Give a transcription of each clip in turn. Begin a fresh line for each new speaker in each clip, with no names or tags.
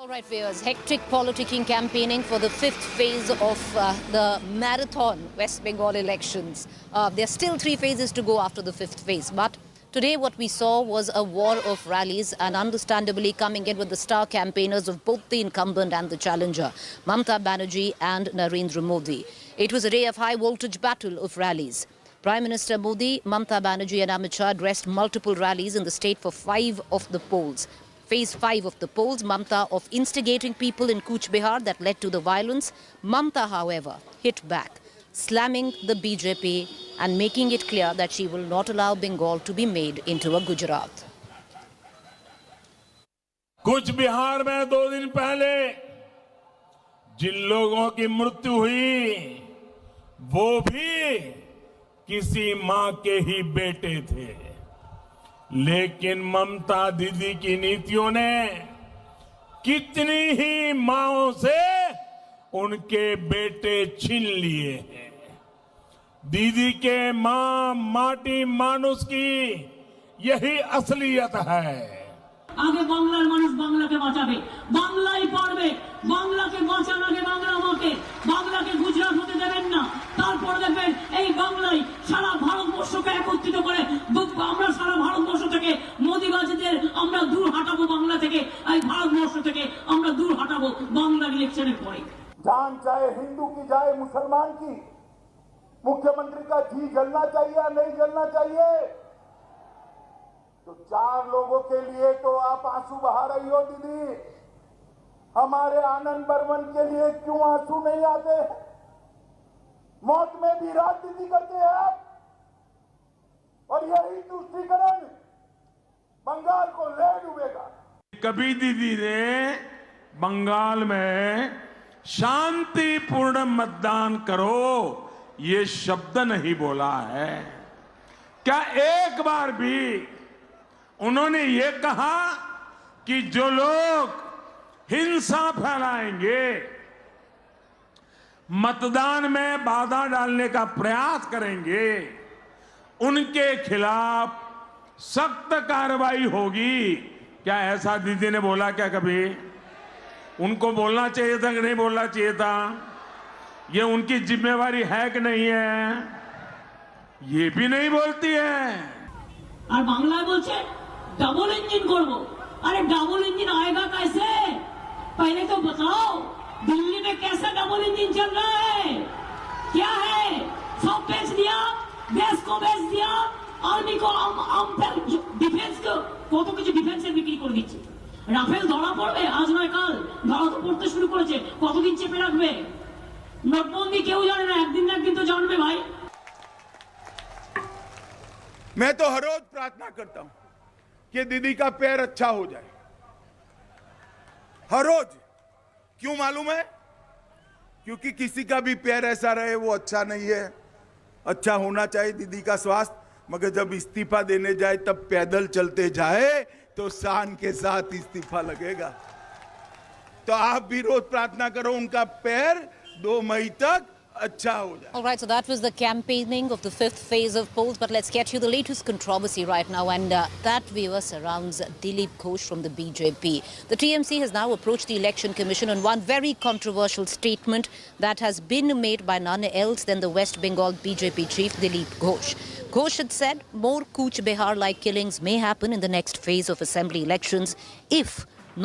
All right, viewers, hectic politicking campaigning for the fifth phase of the marathon West Bengal elections. There are still 3 phases to go after the fifth phase, but today what we saw was a war of rallies and understandably coming in with the star campaigners of both the incumbent and the challenger, Mamata Banerjee and Narendra Modi. It was a day of high voltage battle of rallies. Prime Minister Modi, Mamata Banerjee and Amit Shah addressed multiple rallies in the state for 5 of the polls. Phase 5 of the polls, Mamata of instigating people in Cooch Behar that led to the violence. Mamata, however, hit back, slamming the BJP and making it clear that she will not allow Bengal to be made into a Gujarat.
कुछ बिहार में 2 दिन पहले जिन लोगों की मृत्यु हुई वो भी किसी मां के ही बेटे थे, लेकिन ममता दीदी की नीतियों ने कितनी ही माओं से उनके बेटे छीन लिए हैं। दीदी के मां माटी मानुष की यही असलियत है।
আগে বাংলার মানুষ বাংলাকে বাঁচাবে, বাংলাই পারবে, বাংলাকে বাঁচার আগে বাংলা মাকে, বাংলাকে গুজরাট হতে দেবেন না। তারপর দেখবেন এই বাংলাই সারা ভারতবর্ষকে একত্রিত করে আমরা সারা ভারতবর্ষ থেকে মোদিবাজিদের আমরা দূর হাঁটাবো, বাংলা থেকে এই ভারতবর্ষ থেকে আমরা দূর হাঁটাবো বাংলার ইলেকশনের পরে।
जान चाहे हिंदू की जाए मुसलमान की, मुख्यमंत्री का जी जलना चाहिए या नहीं जलना चाहिए? तो 4 लोगों के लिए तो आप आंसू बहा रही हो दीदी, हमारे आनंद बर्मन के लिए क्यों आंसू नहीं आते? मौत में भी राजनीति करते हैं आप, और यही तुष्टीकरण बंगाल को ले डूबेगा।
कभी दीदी ने बंगाल में शांतिपूर्ण मतदान करो ये शब्द नहीं बोला है। क्या एक बार भी उन्होंने ये कहा कि जो लोग हिंसा फैलाएंगे, मतदान में बाधा डालने का प्रयास करेंगे, उनके खिलाफ सख्त कार्रवाई होगी? क्या ऐसा दीदी ने बोला क्या कभी? उनको बोलना चाहिए था कि नहीं बोलना चाहिए था? ये उनकी जिम्मेवारी है कि नहीं है? ये भी नहीं बोलती है।
और बांग्ला बोलছে डबल इंजन করব। अरे डबल इंजन आएगा कैसे? पहले तो बताओ दिल्ली में कैसा डबल इंजन चल रहा है? क्या है? सब बेच दिया, देश को बेच दिया, आर्मी को डिफेंस को কত কিছু ডিফেন্সের বিক্রি করে দিচ্ছে। রাফেল ধরা পড়বে আজ নয় কাল, ধরা তো পড়তে শুরু করেছে, কতদিন চেপে রাখবে? নোটবন্দি কেউ জানে না, একদিন না একদিন তো জানবে ভাই।
मैं तो हर रोज प्रार्थना करता हूं कि दीदी का पैर अच्छा हो जाए, हर रोज। क्यों मालूम है? क्योंकि किसी का भी पैर ऐसा रहे वो अच्छा नहीं है। अच्छा होना चाहिए दीदी का स्वास्थ्य, मगर जब इस्तीफा देने जाए तब पैदल चलते जाए तो शान के साथ इस्तीफा लगेगा। तो आप भी रोज प्रार्थना करो उनका पैर 2 मई तक अच्छा हो जाए।
All right, so that was the campaigning of the 5th phase of polls, but let's get you the latest controversy right now, and that, viewer, surrounds Dilip Ghosh from the BJP. The TMC has now approached the Election Commission on one very controversial statement that has been made by none else than the West Bengal BJP chief Dilip Ghosh. Ghosh had said more Cooch Behar-like killings may happen in the next phase of assembly elections if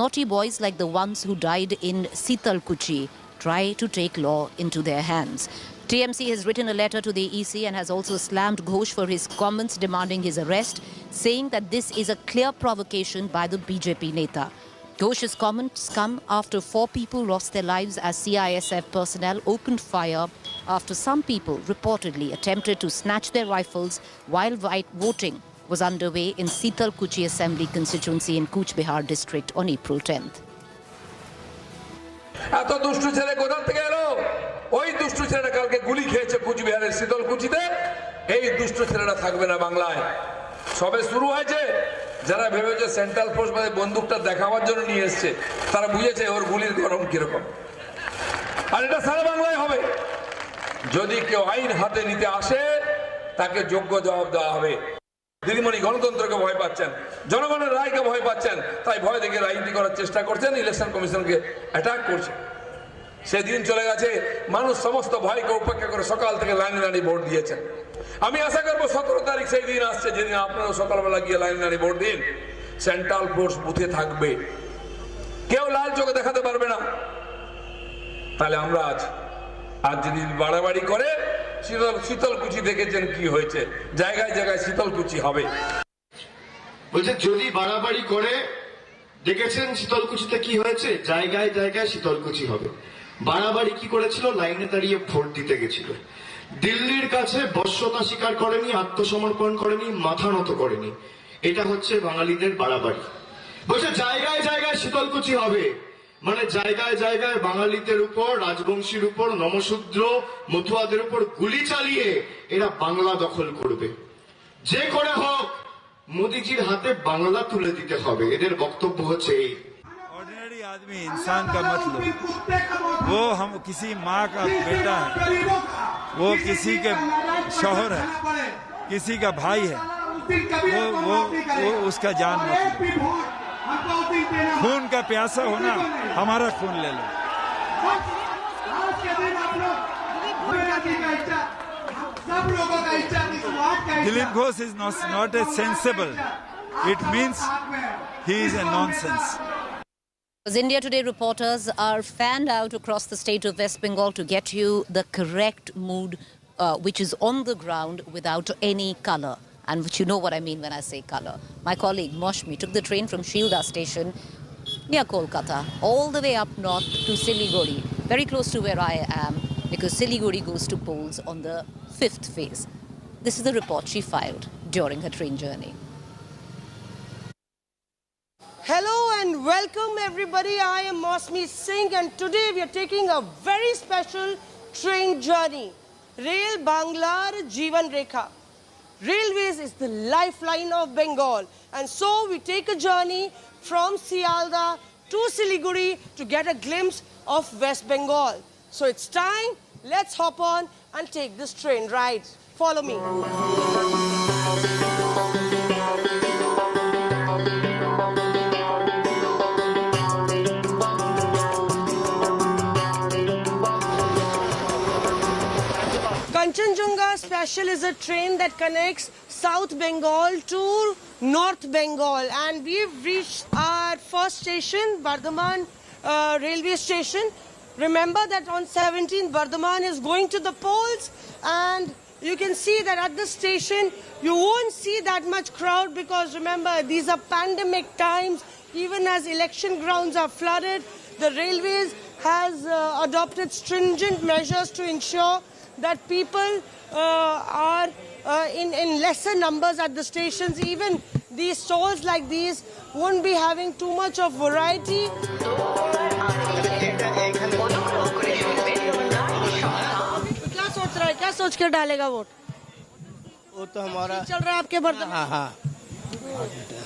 naughty boys like the ones who died in Sitalkuchi try to take law into their hands. TMC has written a letter to the EC and has also slammed Ghosh for his comments demanding his arrest, saying that this is a clear provocation by the BJP neta. Ghosh's comments come after 4 people lost their lives as CISF personnel opened fire after some people reportedly attempted to snatch their rifles while voting was underway in Sitalkuchi Assembly constituency in Cooch Behar district on April 10th.
এত দুষ্টু ছেলে কোথা থেকে এলো? ওই দুষ্টু ছেলেটা কালকে গুলি খেয়েছে কুচবিহারের শীতলকুচিতে। এই দুষ্টু ছেলেটা থাকবে না বাংলায়। সবে শুরু হয়েছে। যারা ভেবেছে সেন্ট্রাল ফোর্স মানে বন্দুকটা দেখাবার জন্য নিয়ে এসেছে, তারা বুঝেছে ওর গুলির গরম কিরকম। আর এটা সারা বাংলায় হবে। যদি কেউ আইন হাতে নিতে আসে তাকে যোগ্য জবাব দেওয়া হবে। দিদিমণি গণতন্ত্রকে ভয় পাচ্ছেন, জনগণের রায়কে ভয় পাচ্ছেন, তাই ভয় দেখে রাজনীতি করার চেষ্টা করছেন, ইলেকশন কমিশনকে অ্যাটাক করছেন। সেদিন চলে গেছে, মানুষ সমস্ত ভয়কে উপেক্ষা করে সকাল থেকে লাইনে দাঁড়িয়ে ভোট দিয়েছেন। আমি আশা করবো 17 তারিখ সেই দিন আসছে যেদিন আপনারা সকালবেলা গিয়ে লাইনে দাঁড়িয়ে ভোট দিন। সেন্ট্রাল ফোর্স বুথে থাকবে, কেউ লাল চোখে দেখাতে পারবে না। তাহলে আমরা আজ যদি বাড়াবাড়ি করে, শীতলকুচি দেখেছেন কি হয়েছে, জায়গায় জায়গায় শীতলকুচি হবে।
বলছে যদি বাড়াবাড়ি করে, দেখেছেন শীতলকুচিতে কি হয়েছে, জায়গায় জায়গায় শীতলকুচি হবে। বাড়াবাড়ি কি করেছিল, লাইনে দাঁড়িয়ে ভোট দিতে গেছিল। দিল্লির কাছে বশ্যতা স্বীকার করেনি, আত্মসমর্পণ করেনি, মাথা নত করেনি। এটা হচ্ছে বাঙালিদের বাড়াবাড়ি। বলছে জায়গায় জায়গায় শীতলকুচি হবে, মানে জায়গায় জায়গায় বাঙালিদের উপর, রাজবংশীর উপর, নমশূদ্র মতুয়াদের উপর গুলি চালিয়ে এরা বাংলা দখল করবে। যে করে হোক মোদীজির হাতে বাংলা তুলে দিতে হবে, এদের বক্তব্য হচ্ছে এই।
ऑर्डिनरी आदमी इंसान का मतलब वो हम किसी माँ का बेटा है, वो किसी के शौहर है, किसी का भाई है, वो उसका जान मतलब। खून का प्यासा होना, हमारा खून ले लो। Dilip Ghosh is not a sensible. It means he is a nonsense.
As India Today reporters are fanned out across the state of West Bengal to get you the correct mood which is on the ground without any colour. And which you know what I mean when I say colour. My colleague Moshmi took the train from Shilda station near Kolkata all the way up north to Siliguri, very close to where I am, because Siliguri goes to polls on the 5th phase. This is the report she filed during her train journey.
Hello and welcome everybody. I am Mosmi Singh and today we are taking a very special train journey. Rail Banglar Jeevan Rekha. Railways is the lifeline of Bengal, and so we take a journey from Sialda to Siliguri to get a glimpse of West Bengal. So it's time, let's hop on and take this train ride. Follow me. Kanchenjunga Special is a train that connects South Bengal to North Bengal, and we've reached our first station, Bardhaman railway station. Remember that on 17th Bardhaman is going to the polls, and you can see that at the station you won't see that much crowd because remember these are pandemic times. Even as election grounds are flooded, the railways has adopted stringent measures to ensure that people are in lesser numbers at the stations. Even these stalls like these won't be having too much of variety. क्या सोच कर डालेगा vote?
वो तो हमारा
चल रहा है आपके बर्तन?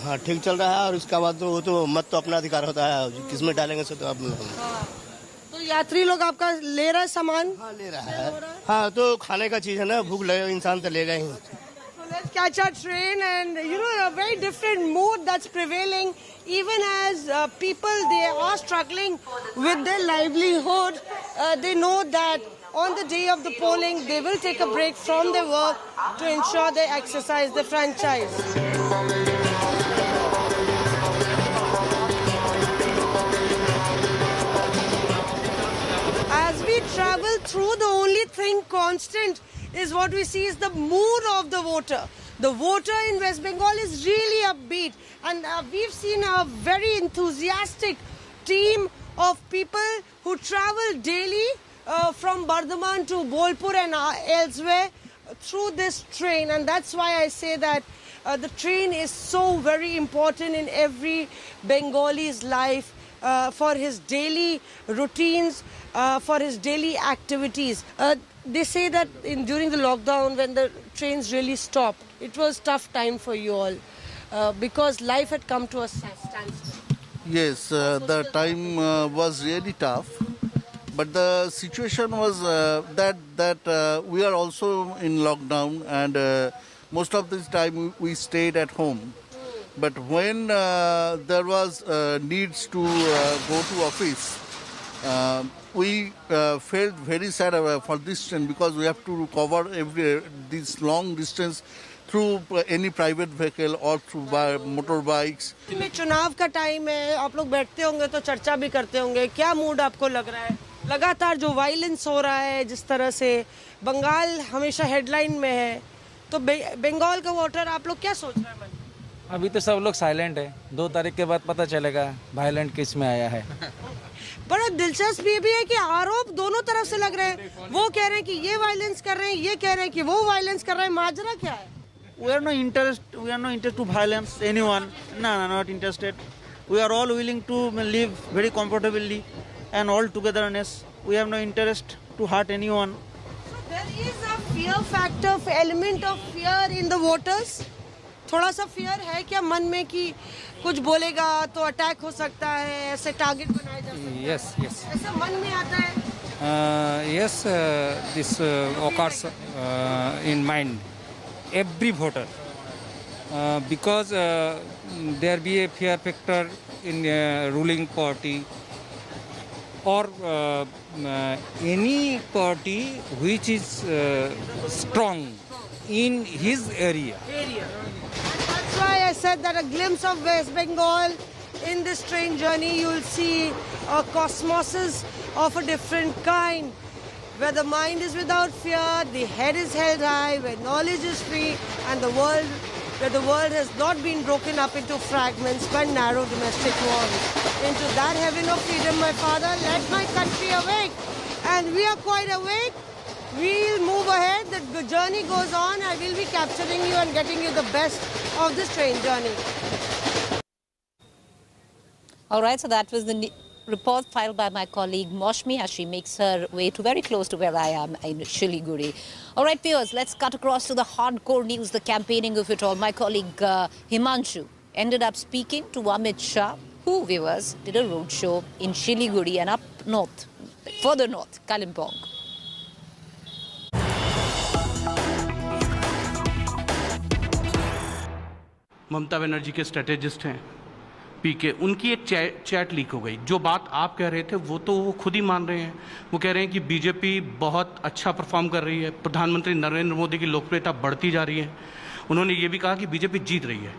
हाँ ठीक चल रहा है, और उसके बाद तो वो तो मत तो अपना अधिकार होता है, किसमें डालेंगे सो तो आप।
तो यात्री लोग आपका ले रहा है सामान?
हाँ ले रहा है। हाँ तो खाने का चीज है ना, भूख लगे इंसान तो लेगा ही।
So let's catch our train, and you know a very different mood that's prevailing. Even as people they are struggling with their livelihood, they know that on the day of the polling they will take a break from their work to ensure they exercise their franchise. As we travel through, the only thing constant is what we see is the mood of the voter. The voter in West Bengal is really upbeat, and we've seen a very enthusiastic team of people who travel daily from Bardhaman to Bolpur and elsewhere through this train, and that's why I say that the train is so very important in every Bengali's life for his daily routines, for his daily activities. They say that during the lockdown when the trains really stopped, it was tough time for you all because life had come to a standstill.
Yes, the time was really tough, but the situation was that we are also in lockdown, and most of the time we stayed at home. But when there was needs to go to office, we felt very sad for this train because we have to cover this long distance through any private vehicle or through motorbikes.
में चुनाव का time है, आप लोग बैठते होंगे तो चर्चा भी करते होंगे, क्या मूड आपको लग रहा है? लगातार जो वायलेंस हो रहा है, जिस तरह से बंगाल हमेशा हेडलाइन में है, तो बंगाल का वोटर आप लोग क्या सोच रहे हैं?
अभी तो सब लोग साइलेंट है, 2 तारीख के बाद पता चलेगा वायलेंट किस में आया है।
बड़ा दिलचस्प ये भी है कि आरोप दोनों तरफ से लग रहे हैं, वो कह रहे हैं कि ये वायलेंस कर रहे हैं, ये कह रहे हैं कि वो वायलेंस कर रहे हैं, माजरा क्या है?
We are no interest to violence anyone. No, not interested. We are all willing to live very comfortably and all togetherness. We have no interest to hurt anyone.
So there is a fear factor, element of fear in the voters. थोड़ा सा fear है क्या मन में कि कुछ बोलेगा तो अटैक हो सकता है, ऐसे टारगेट बनाए जा सकते हैं?
Yes.
ऐसा मन में आता है?
Yes, this occurs in mind. Every voter, because there be a fear factor in ruling party or any party which is strong in his area.
That's why I said that a glimpse of West Bengal in this train journey, you will see cosmoses of a different kind. Where the mind is without fear, the head is held high, where knowledge is free, and where the world has not been broken up into fragments by narrow domestic walls. Into that heaven of freedom, my father, let my country awake. And we are quite awake. We'll move ahead. The journey goes on. I will be capturing you and getting you the best of this train journey.
All right, so that was the report filed by my colleague Moshmi as she makes her way to very close to where I am in Siliguri. All right, viewers, let's cut across to the hardcore news, the campaigning of it all. My colleague Himanshu ended up speaking to Amit Shah, who, viewers, did a roadshow in Siliguri and up north, further north, Kalimpong.
Mamata Banerjee के strategist हैं पीके, उनकी एक chat leak हो गई। जो बात आप कह रहे थे वो तो वो खुद ही मान रहे हैं। वो कह रहे हैं कि बीजेपी बहुत अच्छा परफॉर्म कर रही है, प्रधानमंत्री नरेंद्र मोदी की लोकप्रियता बढ़ती जा रही है। उन्होंने ये भी कहा कि बीजेपी जीत रही है।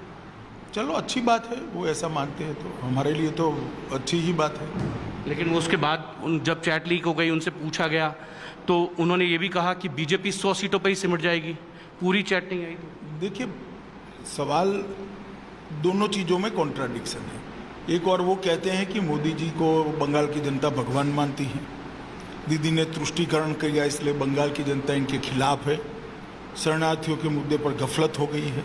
चलो अच्छी बात है, वो ऐसा मानते हैं तो हमारे लिए तो अच्छी ही बात है।
लेकिन उसके बाद जब चैट लीक हो गई, उनसे पूछा गया तो उन्होंने ये भी कहा कि बीजेपी 100 सीटों पर ही सिमट जाएगी, पूरी चैट नहीं आई।
देखिए, सवाल दोनों चीज़ों में कॉन्ट्राडिक्शन है। एक और वो कहते हैं कि मोदी जी को बंगाल की जनता भगवान मानती है, दीदी ने तुष्टीकरण किया इसलिए बंगाल की जनता इनके खिलाफ है, शरणार्थियों के मुद्दे पर गफलत हो गई है।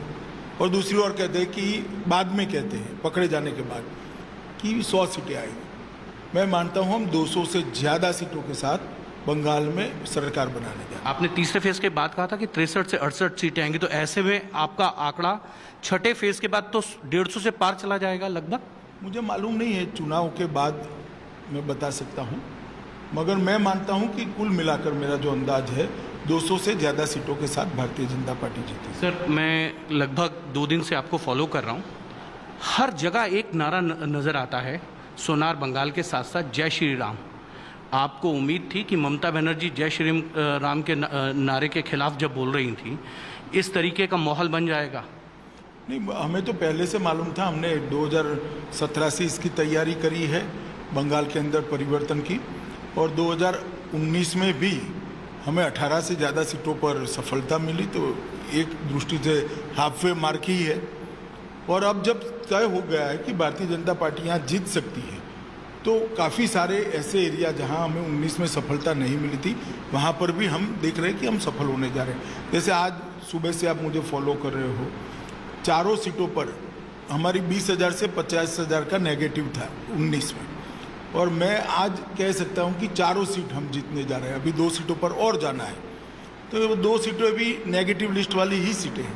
और दूसरी ओर कहते हैं कि बाद में कहते हैं पकड़े जाने के बाद कि 100 सीटें आएंगी। मैं मानता हूँ हम 200 से ज़्यादा सीटों के साथ बंगाल में सरकार बनाने जा।
आपने तीसरे फेज के बाद कहा था कि 63 से 68 सीटें आएंगी, तो ऐसे में आपका आंकड़ा छठे फेज के बाद तो 150 से पार चला जाएगा लगभग।
मुझे मालूम नहीं है, चुनाव के बाद मैं बता सकता हूं, मगर मैं मानता हूं कि कुल मिलाकर मेरा जो अंदाज है 200 से ज़्यादा सीटों के साथ भारतीय जनता पार्टी जीती।
सर, मैं लगभग 2 दिन से आपको फॉलो कर रहा हूं, हर जगह एक नारा नज़र आता है, सोनार बंगाल के साथ साथ जय श्री राम। आपको उम्मीद थी कि ममता बनर्जी जय श्री राम के नारे के खिलाफ जब बोल रही थी, इस तरीके का माहौल बन जाएगा?
नहीं, हमें तो पहले से मालूम था। हमने 2017 से इसकी तैयारी करी है बंगाल के अंदर परिवर्तन की, और 2019 में भी हमें 18 से ज़्यादा सीटों पर सफलता मिली, तो एक दृष्टि से हाफवे मार्क ही है। और अब जब तय हो गया है कि भारतीय जनता पार्टी यहाँ जीत सकती है, तो काफ़ी सारे ऐसे एरिया जहाँ हमें 19 में सफलता नहीं मिली थी, वहाँ पर भी हम देख रहे हैं कि हम सफल होने जा रहे हैं। जैसे आज सुबह से आप मुझे फॉलो कर रहे हो, चारों सीटों पर हमारी 20,000 से 50,000 का नेगेटिव था 19 में, और मैं आज कह सकता हूं कि चारों सीट हम जीतने जा रहे हैं। अभी 2 सीटों पर और जाना है, तो 2 सीटें भी नेगेटिव लिस्ट वाली ही सीटें हैं।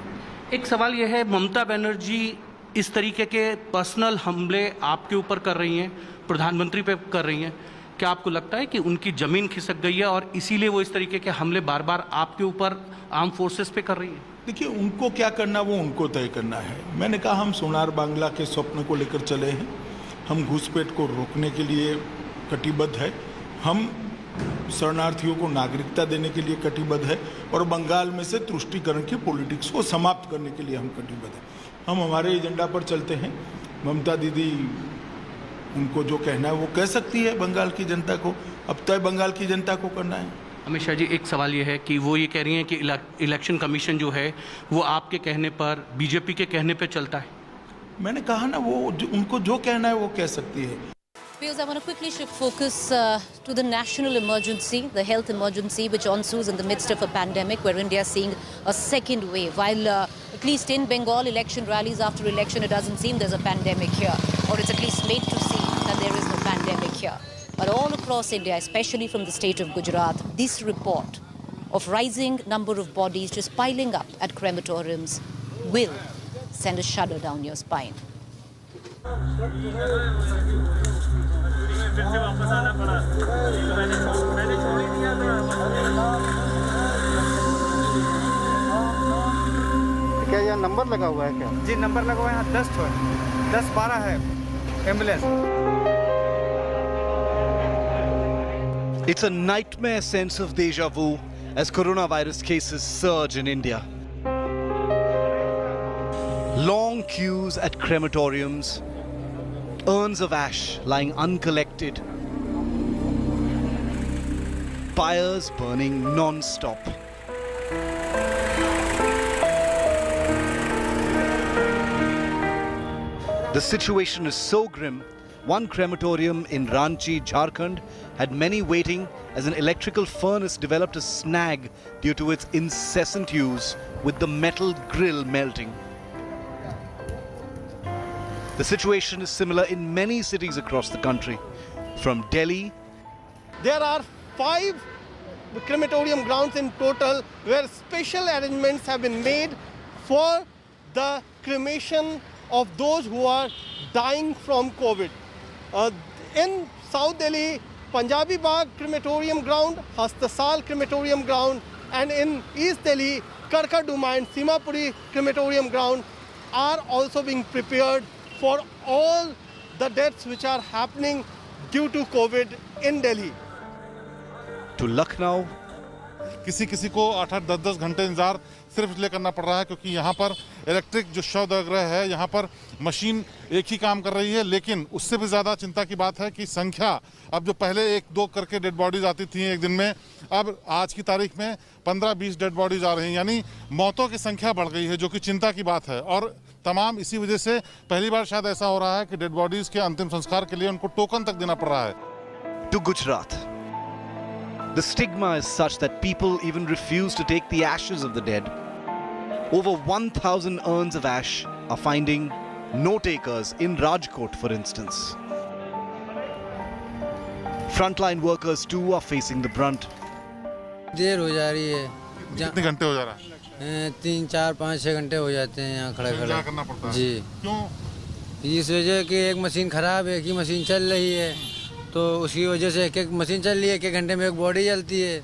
एक सवाल यह है, ममता बनर्जी इस तरीके के पर्सनल हमले आपके ऊपर कर रही हैं, प्रधानमंत्री पे कर रही हैं, क्या आपको लगता है कि उनकी जमीन खिसक गई है और इसीलिए वो इस तरीके के हमले बार बार आपके ऊपर आर्म फोर्सेस पे कर रही है?
देखिए, उनको क्या करना वो उनको तय करना है। मैंने कहा हम सोनार बांग्ला के स्वप्न को लेकर चले हैं, हम घुसपैठ को रोकने के लिए कटिबद्ध है, हम शरणार्थियों को नागरिकता देने के लिए कटिबद्ध है और बंगाल में से तुष्टीकरण की पॉलिटिक्स को समाप्त करने के लिए हम कटिबद्ध हैं। हम हमारे एजेंडा पर चलते हैं। ममता दीदी उनको जो कहना है वो कह सकती है बंगाल की जनता को, अब तय बंगाल की जनता को करना है।
अमित शाह जी, एक सवाल ये है कि वो ये कह रही हैं कि इलेक्शन कमीशन जो है वो आपके कहने पर, बीजेपी के कहने पर चलता है।
मैंने कहा ना, वो उनको जो कहना है वो कह सकती है।
Because I want to quickly shift focus to the national emergency, the health emergency, which ensues in the midst of a pandemic where India is seeing a second wave. While at least in Bengal, election rallies after election, it doesn't seem there's a pandemic here, or it's at least made to seem that there is no pandemic here. But all across India, especially from the state of Gujarat, this report of rising number of bodies just piling up at crematoriums will send a shudder down your spine.
क्या यहाँ number लगा हुआ है क्या?
जी, number लगा हुआ है, 10-12 है ambulance.
It's a nightmare sense of deja vu as coronavirus cases surge in India. Long queues at crematoriums, urns of ash lying uncollected, pyres burning non-stop. The situation is so grim, one crematorium in Ranchi, Jharkhand had many waiting as an electrical furnace developed a snag due to its incessant use with the metal grill melting. The situation is similar in many cities across the country, from Delhi.
There are 5 crematorium grounds in total where special arrangements have been made for the cremation of those who are dying from COVID. In South Delhi, Punjabi Bagh crematorium ground, Hastasal crematorium ground, and in East Delhi, Karkaduma and Simapuri crematorium ground are also being prepared for all the deaths which are happening due to COVID in Delhi.
To Lucknow.
किसी को 8-8, 10-10 घंटे इंतजार सिर्फ इसलिए करना पड़ रहा है क्योंकि यहाँ पर इलेक्ट्रिक जो शवदग्रह है, यहाँ पर मशीन एक ही काम कर रही है। लेकिन उससे भी ज़्यादा चिंता की बात है कि संख्या अब जो पहले 1-2 करके डेड बॉडीज आती थी एक दिन में, अब आज की तारीख में 15-20 डेड बॉडीज आ रही हैं, यानी मौतों की संख्या बढ़ गई है, जो कि चिंता की बात है। और तमाम इसी वजह से पहली बार शायद ऐसा हो रहा है कि डेड बॉडीज के अंतिम संस्कार के लिए उनको टोकन तक देना पड़ रहा है।
To Gujarat. The stigma is such that people even refuse to take the ashes of the dead. Over 1,000 urns of ash are finding no takers in Rajkot, for instance. Frontline workers too are facing the brunt.
देर हो जा रही है।
कितने घंटे हो जा रहा है?
3, 4, 5, 6 घंटे हो जाते हैं यहाँ खड़े खड़े।
करना पड़ता है।
जी।
क्यों?
इस वजह कि एक मशीन खराब है, एक ही मशीन चल रही है, तो उसकी वजह से एक मशीन चल रही है, 1 घंटे में एक बॉडी जलती है।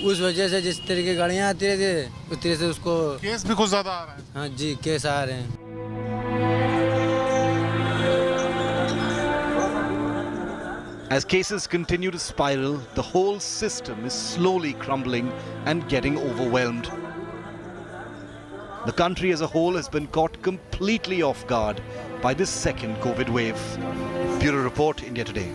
उस वजह से जिस तरीके की गाड़ियाँ आती रहती है उस तरह से उसको
केस भी कुछ ज़्यादा आ रहा है।
हाँ जी, केस आ रहे हैं।
As cases continue to spiral, the whole system is slowly crumbling and getting overwhelmed. The country as a whole has been caught completely off guard by this second COVID wave. Bureau Report, India Today.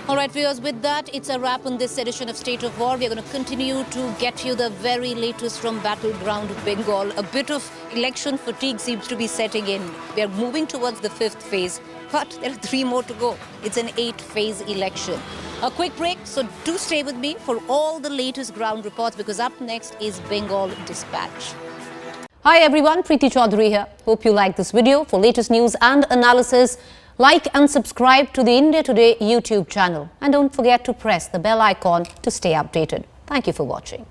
All right, viewers, with that, it's a wrap on this edition of State of War. We're going to continue to get you the very latest from battleground Bengal. A bit of election fatigue seems to be setting in. We are moving towards the 5th phase, but there are 3 more to go. It's an 8-phase election. A quick break, so do stay with me for all the latest ground reports, because up next is Bengal Dispatch. Hi everyone, Preeti Chaudhary here. Hope you like this video. For latest news and analysis, like and subscribe to the India Today YouTube channel. And don't forget to press the bell icon to stay updated. Thank you for watching.